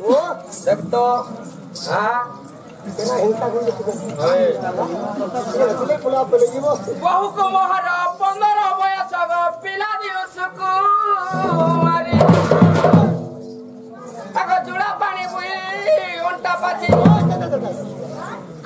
ओ देख तो हां केना हिंसा कोन होय ये खुला पले जीवो बहु को मोहर 15 बयस पिला दियो सुकु मारी आगो जुड़ा पानी बुई ओंटा पाची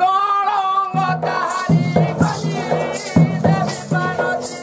कलंग ताहारी बनी देवी पानती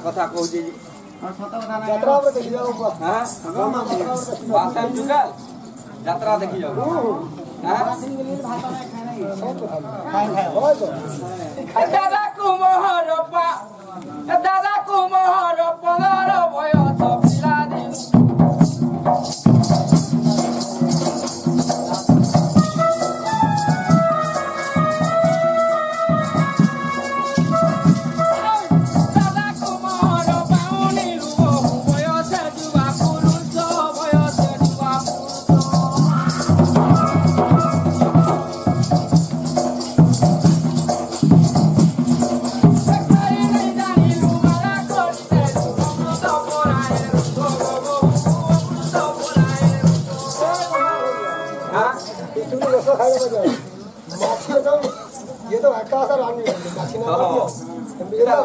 कथा कहूची यात्रा पर देखि जाओ हां पासन जुगा यात्रा देखि जाओ हां दादा कुमार पा दादा कुमार 15 बयस पिला दिन ये तो आकाश और रानी माछी ना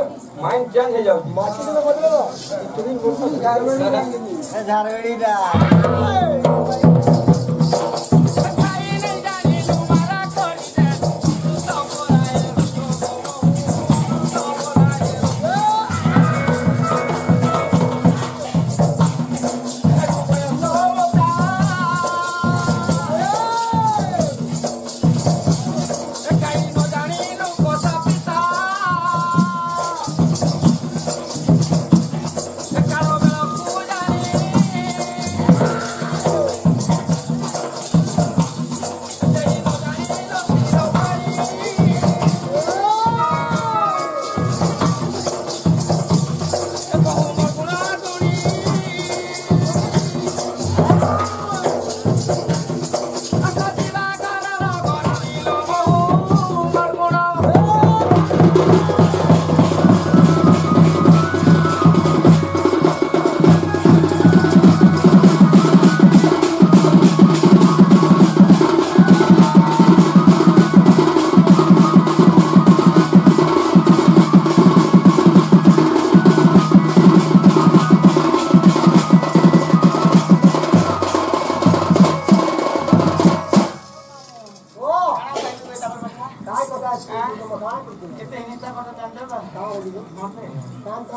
माइंड चेंज हो जाओ माछी तो बदलेगा इतनी बोलती झारवेड़ी दा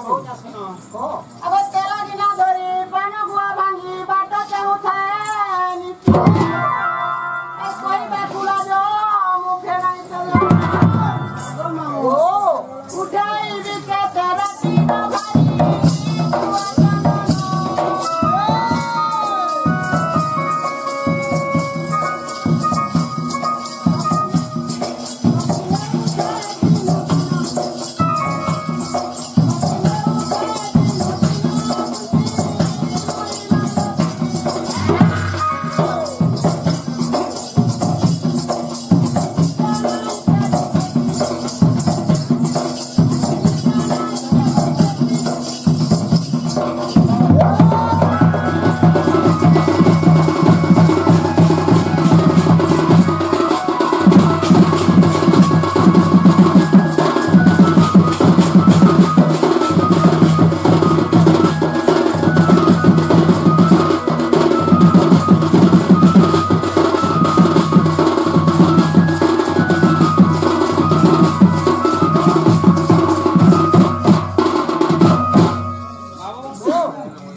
अब तेला दिना धरी पानी गुआ भांगी बाटो चाहू थाए नीति कोई बाकुला जो मुखे नहीं चला ओ उठाई बिके तेरा तीना भाई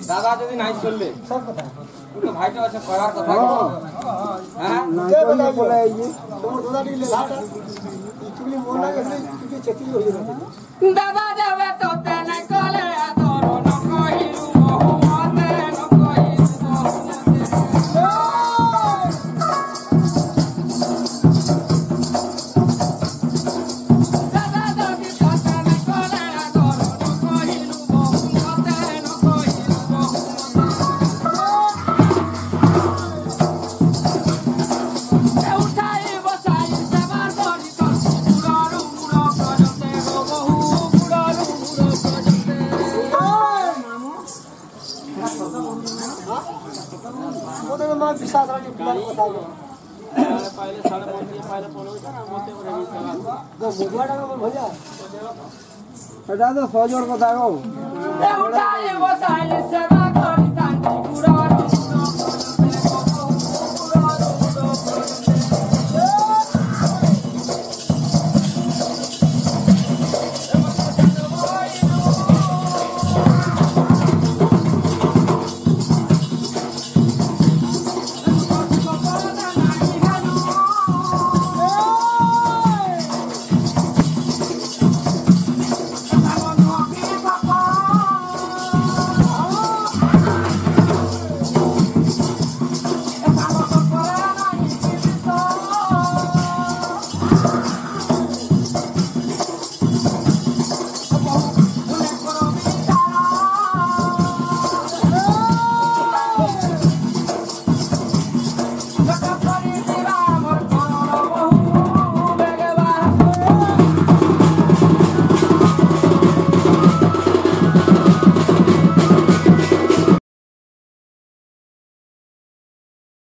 दादा যদি নাই চললে সব কথা তো ভাইটা আছে করার কথা হ্যাঁ নাই চললে বলে এই তোমার দাদা দিলে লাটা তুমি মন লাগে তুমি চেতি হয়ে যাবে দাদা যাবে তো তেনে কলে তোর ন কহিলু মহুমতে ন কহিলু দাদা যদি তো তেনে কলে তোর ন কহিলু মহুমতে ন কহিলু উঠাই বসাই সেবার করি তোর মুড়ারু মুড়ো গজতে গো বহু মুড়ারু মুড়ো গজতে ওদের মা বিশাল রানী প্লান কথা গো पहले साढ़े मंदिर पहले पड़ो था ना मोते बड़े भी चला গো মুগড়া গো ভজা এটা তো সজোর কথা গো উঠাই বসাই সেবার